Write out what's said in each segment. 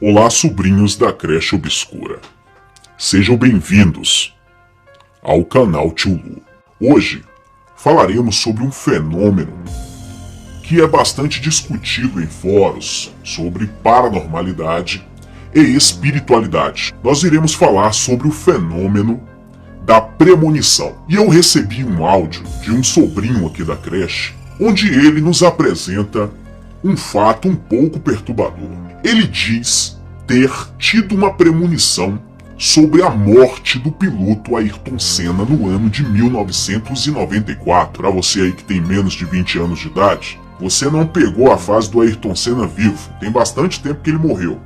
Olá, sobrinhos da Creche Obscura. Sejam bem-vindos ao canal Tio Lu. Hoje falaremos sobre um fenômeno que é bastante discutido em fóruns sobre paranormalidade e espiritualidade. Nós iremos falar sobre o fenômeno da premonição. E eu recebi um áudio de um sobrinho aqui da creche, onde ele nos apresenta um fato um pouco perturbador. Ele diz ter tido uma premonição sobre a morte do piloto Ayrton Senna no ano de 1994. Para você aí que tem menos de 20 anos de idade, você não pegou a fase do Ayrton Senna vivo. Tem bastante tempo que ele morreu.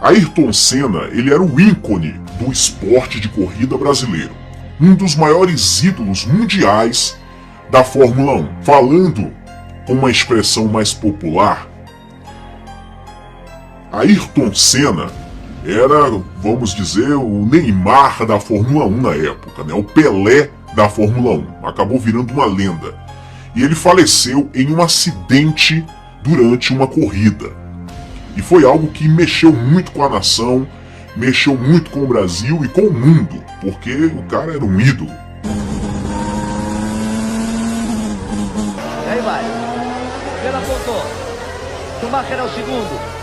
Ayrton Senna, ele era o ícone do esporte de corrida brasileiro. Um dos maiores ídolos mundiais da Fórmula 1. Falando com uma expressão mais popular, Ayrton Senna era, vamos dizer, o Neymar da Fórmula 1 na época, né? O Pelé da Fórmula 1. Acabou virando uma lenda. E ele faleceu em um acidente durante uma corrida. E foi algo que mexeu muito com a nação, mexeu muito com o Brasil e com o mundo, porque o cara era um ídolo. E aí vai. Ele apontou. Schumacher é o segundo.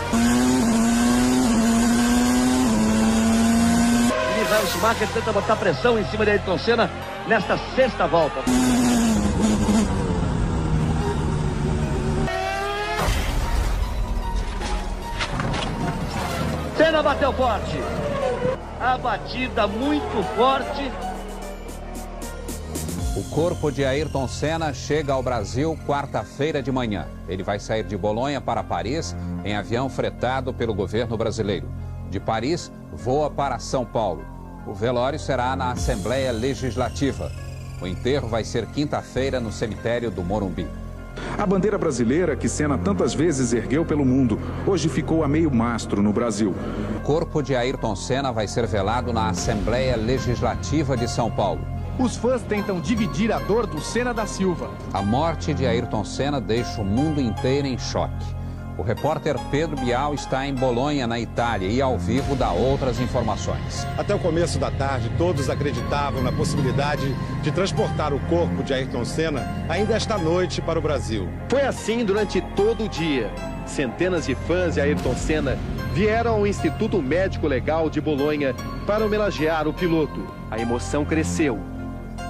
O Schumacher tenta botar pressão em cima de Ayrton Senna nesta sexta volta. Senna bateu forte. A batida muito forte. O corpo de Ayrton Senna chega ao Brasil quarta-feira de manhã. Ele vai sair de Bolonha para Paris em avião fretado pelo governo brasileiro. De Paris, voa para São Paulo. O velório será na Assembleia Legislativa. O enterro vai ser quinta-feira no cemitério do Morumbi. A bandeira brasileira que Senna tantas vezes ergueu pelo mundo, hoje ficou a meio mastro no Brasil. O corpo de Ayrton Senna vai ser velado na Assembleia Legislativa de São Paulo. Os fãs tentam dividir a dor do Senna da Silva. A morte de Ayrton Senna deixa o mundo inteiro em choque. O repórter Pedro Bial está em Bolonha, na Itália, e ao vivo dá outras informações. Até o começo da tarde, todos acreditavam na possibilidade de transportar o corpo de Ayrton Senna ainda esta noite para o Brasil. Foi assim durante todo o dia. Centenas de fãs de Ayrton Senna vieram ao Instituto Médico Legal de Bolonha para homenagear o piloto. A emoção cresceu.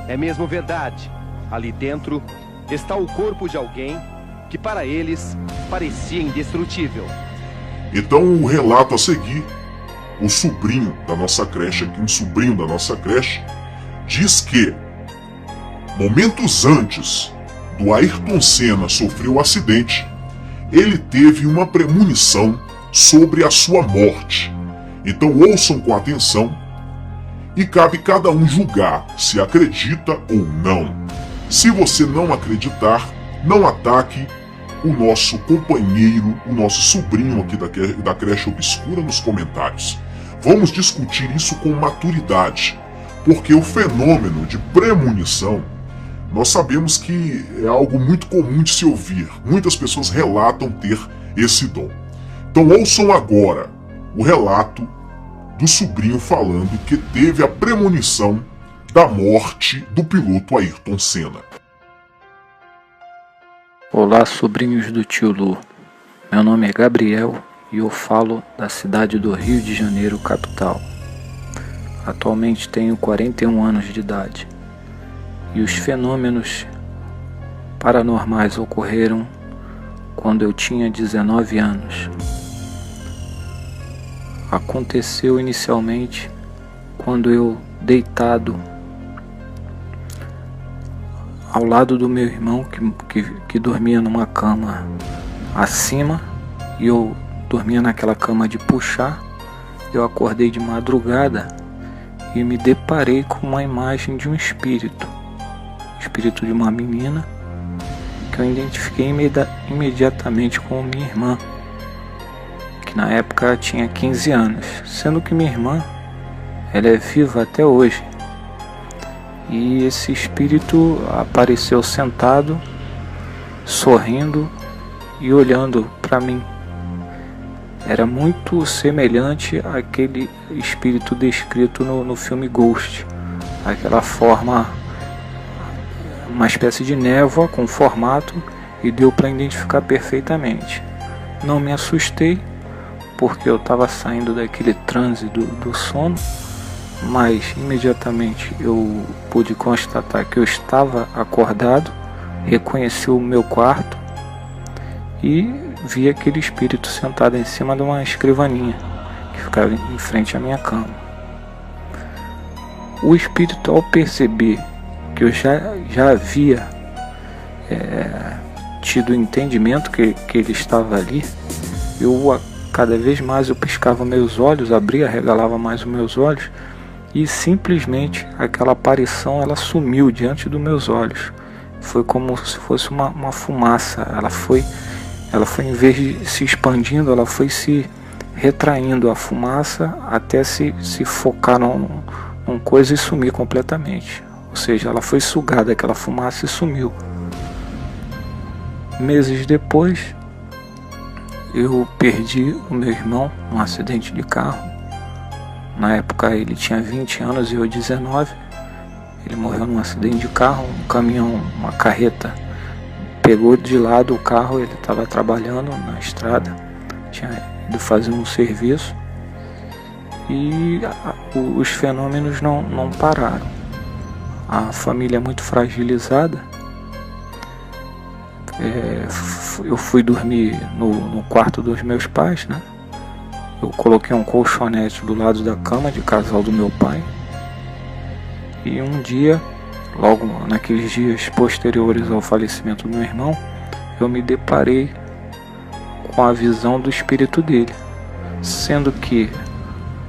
É mesmo verdade. Ali dentro está o corpo de alguém que para eles parecia indestrutível. Então o relato a seguir, o sobrinho da nossa creche aqui, um sobrinho da nossa creche, diz que momentos antes do Ayrton Senna sofrer o acidente, ele teve uma premonição sobre a sua morte. Então ouçam com atenção e cabe cada um julgar se acredita ou não. Se você não acreditar, não ataque o nosso companheiro, o nosso sobrinho aqui da Creche Obscura nos comentários. Vamos discutir isso com maturidade, porque o fenômeno de premonição, nós sabemos que é algo muito comum de se ouvir. Muitas pessoas relatam ter esse dom. Então ouçam agora o relato do sobrinho falando que teve a premonição da morte do piloto Ayrton Senna. Olá, sobrinhos do Tio Lu. Meu nome é Gabriel e eu falo da cidade do Rio de Janeiro, capital. Atualmente tenho 41 anos de idade e os fenômenos paranormais ocorreram quando eu tinha 19 anos. Aconteceu inicialmente quando eu, deitado ao lado do meu irmão que dormia numa cama acima e eu dormia naquela cama de puxar, eu acordei de madrugada e me deparei com uma imagem de um espírito de uma menina que eu identifiquei imediatamente com minha irmã, que na época tinha 15 anos, sendo que minha irmã ela é viva até hoje. E esse espírito apareceu sentado, sorrindo e olhando para mim. era muito semelhante àquele espírito descrito no filme Ghost. Aquela forma, uma espécie de névoa com formato, e deu para identificar perfeitamente. Não me assustei, porque eu estava saindo daquele transe do sono, mas imediatamente eu pude constatar que eu estava acordado, reconheci o meu quarto e vi aquele espírito sentado em cima de uma escrivaninha que ficava em frente à minha cama. O espírito, ao perceber que eu já havia tido entendimento que ele estava ali, cada vez mais eu piscava meus olhos, abria, regalava mais os meus olhos, e simplesmente aquela aparição ela sumiu diante dos meus olhos. Foi como se fosse uma fumaça. Ela foi em vez de se expandindo, ela foi se retraindo, a fumaça, até se focar num coisa e sumir completamente. Ou seja, ela foi sugada, aquela fumaça, e sumiu. Meses depois, eu perdi o meu irmão num acidente de carro. Na época ele tinha 20 anos e eu 19. Ele morreu num acidente de carro. Um caminhão, uma carreta, pegou de lado o carro. Ele estava trabalhando na estrada, tinha ido fazer um serviço, e os fenômenos não pararam. A família é muito fragilizada. Eu fui dormir no quarto dos meus pais, né? Eu coloquei um colchonete do lado da cama de casal do meu pai. E um dia, logo naqueles dias posteriores ao falecimento do meu irmão, eu me deparei com a visão do espírito dele, sendo que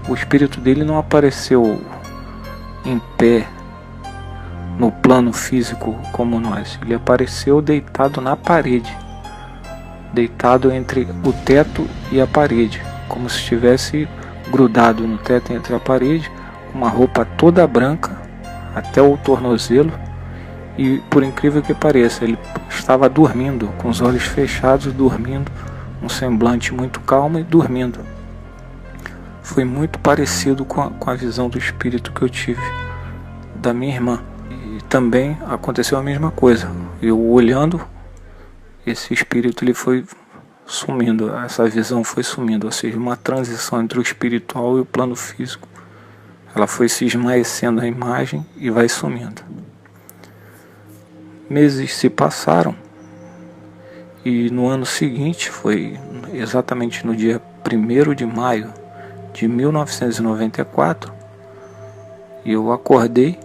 o espírito dele não apareceu em pé no plano físico como nós. Ele apareceu deitado na parede, deitado entre o teto e a parede, como se estivesse grudado no teto entre a parede, com uma roupa toda branca até o tornozelo. E por incrível que pareça, ele estava dormindo, com os olhos fechados, dormindo, um semblante muito calmo e dormindo. Foi muito parecido com a visão do espírito que eu tive da minha irmã. E também aconteceu a mesma coisa. Eu olhando, esse espírito ele foi sumindo, essa visão foi sumindo, ou seja, uma transição entre o espiritual e o plano físico. Ela foi se esmaecendo a imagem e vai sumindo. Meses se passaram e no ano seguinte, foi exatamente no dia 1º de maio de 1994, eu acordei,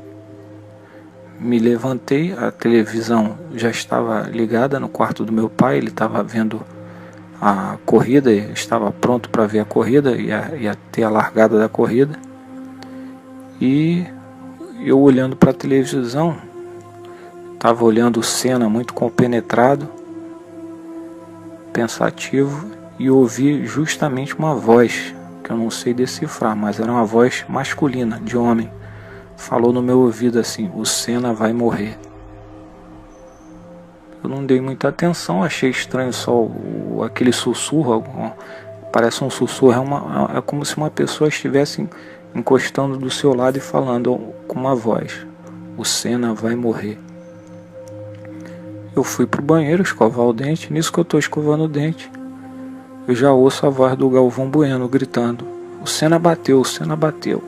me levantei, a televisão já estava ligada no quarto do meu pai, ele estava vendo a corrida, estava pronto para ver a corrida, ia ter a largada da corrida, e eu olhando para a televisão, estava olhando o Senna muito compenetrado, pensativo, e ouvi justamente uma voz que eu não sei decifrar, mas era uma voz masculina, de homem. Falou no meu ouvido assim: o Senna vai morrer. Eu não dei muita atenção, achei estranho só aquele sussurro, parece um sussurro, é como se uma pessoa estivesse encostando do seu lado e falando com uma voz: o Senna vai morrer. Eu fui pro banheiro escovar o dente. Nisso que eu estou escovando o dente, eu já ouço a voz do Galvão Bueno gritando: o Senna bateu, o Senna bateu.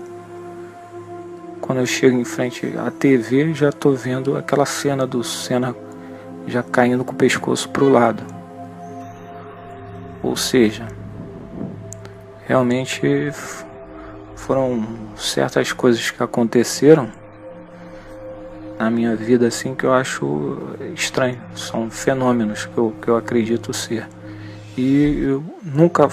Quando eu chego em frente à TV, já estou vendo aquela cena do Senna já caindo com o pescoço para o lado. Ou seja, realmente foram certas coisas que aconteceram na minha vida assim que eu acho estranho. São fenômenos que eu acredito ser. E eu nunca,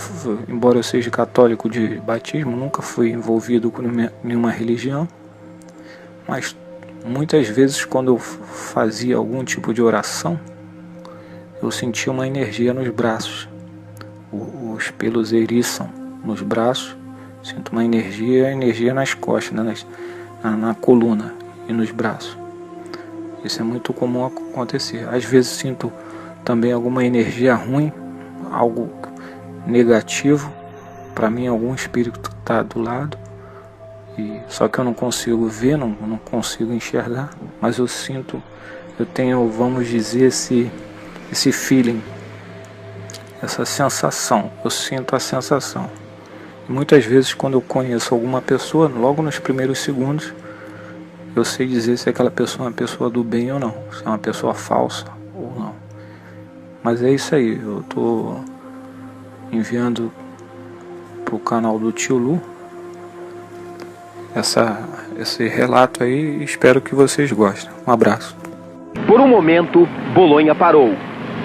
embora eu seja católico de batismo, nunca fui envolvido com nenhuma religião, mas muitas vezes quando eu fazia algum tipo de oração, eu sentia uma energia nos braços. Os pelos eriçam nos braços, sinto uma energia nas costas, né, na coluna e nos braços. Isso é muito comum acontecer. Às vezes sinto também alguma energia ruim, algo negativo. Para mim algum espírito está do lado, só que eu não consigo ver, não consigo enxergar, mas eu sinto, eu tenho, vamos dizer, esse feeling, essa sensação, eu sinto a sensação. E muitas vezes quando eu conheço alguma pessoa, logo nos primeiros segundos, eu sei dizer se aquela pessoa é uma pessoa do bem ou não, se é uma pessoa falsa ou não. Mas é isso aí, eu estou enviando pro canal do Tio Lu esse relato aí, espero que vocês gostem. Um abraço. Por um momento, Bolonha parou.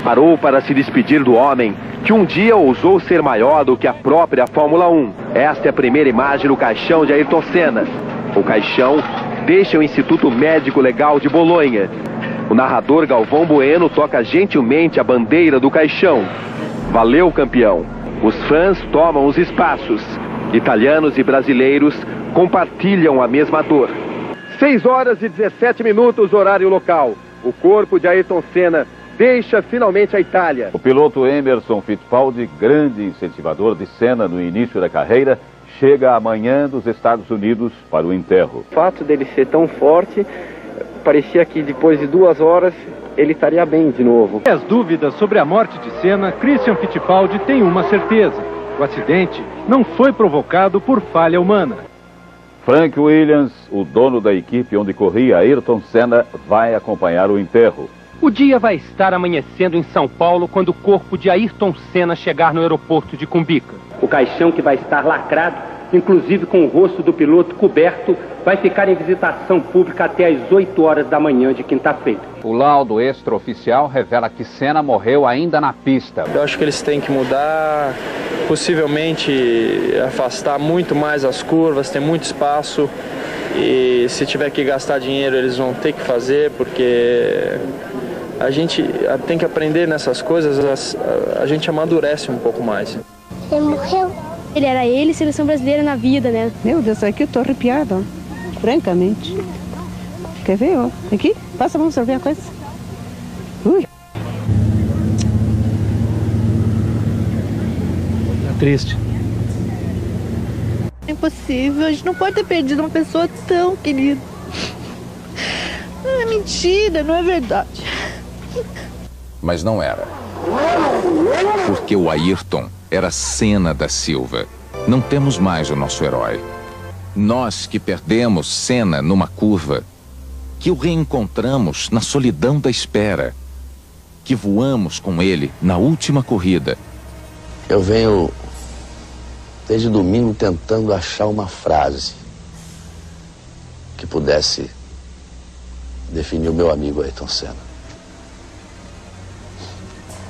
Parou para se despedir do homem que um dia ousou ser maior do que a própria Fórmula 1. Esta é a primeira imagem do caixão de Ayrton Senna. O caixão deixa o Instituto Médico Legal de Bolonha. O narrador Galvão Bueno toca gentilmente a bandeira do caixão. Valeu, campeão! Os fãs tomam os espaços. Italianos e brasileiros compartilham a mesma dor. 6 horas e 17 minutos, horário local. O corpo de Ayrton Senna deixa finalmente a Itália. O piloto Emerson Fittipaldi, grande incentivador de Senna no início da carreira, chega amanhã dos Estados Unidos para o enterro. O fato dele ser tão forte, parecia que depois de 2 horas ele estaria bem de novo. As dúvidas sobre a morte de Senna, Christian Fittipaldi tem uma certeza: o acidente não foi provocado por falha humana. Frank Williams, o dono da equipe onde corria Ayrton Senna, vai acompanhar o enterro. O dia vai estar amanhecendo em São Paulo quando o corpo de Ayrton Senna chegar no aeroporto de Cumbica. O caixão, que vai estar lacrado, inclusive com o rosto do piloto coberto, vai ficar em visitação pública até às 8 horas da manhã de quinta-feira. O laudo extraoficial revela que Senna morreu ainda na pista. Eu acho que eles têm que mudar, possivelmente afastar muito mais as curvas, tem muito espaço, e se tiver que gastar dinheiro eles vão ter que fazer, porque a gente tem que aprender nessas coisas, a gente amadurece um pouco mais. Ele morreu? Ele era seleção brasileira na vida, né? Meu Deus, aqui eu tô arrepiada, ó. Francamente. Quer ver, ó? Aqui? Passa, vamos ver a coisa. Ui. É triste. É impossível, a gente não pode ter perdido uma pessoa tão querida. Não é mentira, não é verdade. Mas não era. Porque o Ayrton era Senna da Silva. Não temos mais o nosso herói. Nós que perdemos Senna numa curva, que o reencontramos na solidão da espera, que voamos com ele na última corrida. Eu venho desde domingo tentando achar uma frase que pudesse definir o meu amigo Ayrton Senna.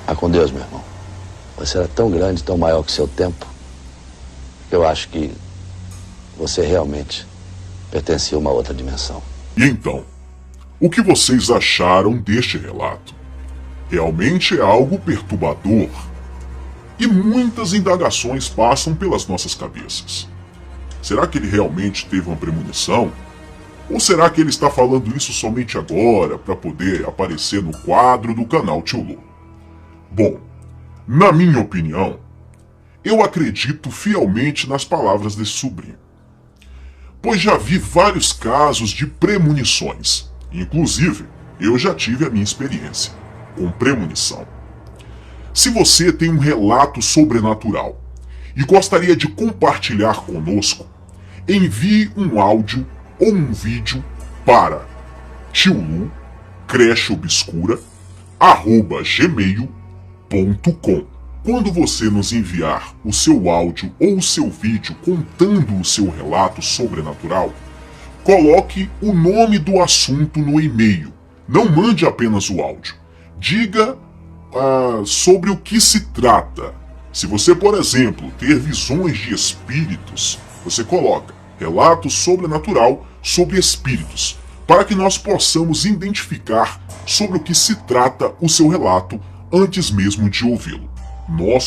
Ah, com Deus, meu irmão. Você era tão grande, tão maior que seu tempo, que eu acho que você realmente pertencia a uma outra dimensão. E então, o que vocês acharam deste relato? Realmente é algo perturbador. E muitas indagações passam pelas nossas cabeças. Será que ele realmente teve uma premonição? Ou será que ele está falando isso somente agora para poder aparecer no quadro do canal Tio Lu? Bom, na minha opinião, eu acredito fielmente nas palavras desse sobrinho. Pois já vi vários casos de premonições. Inclusive, eu já tive a minha experiência com premonição. Se você tem um relato sobrenatural e gostaria de compartilhar conosco, envie um áudio ou um vídeo para tiolu@gmail.com. Quando você nos enviar o seu áudio ou o seu vídeo contando o seu relato sobrenatural, coloque o nome do assunto no e-mail. Não mande apenas o áudio. Diga sobre o que se trata. Se você, por exemplo, ter visões de espíritos, você coloca relato sobrenatural sobre espíritos, para que nós possamos identificar sobre o que se trata o seu relato antes mesmo de ouvi-lo. Nós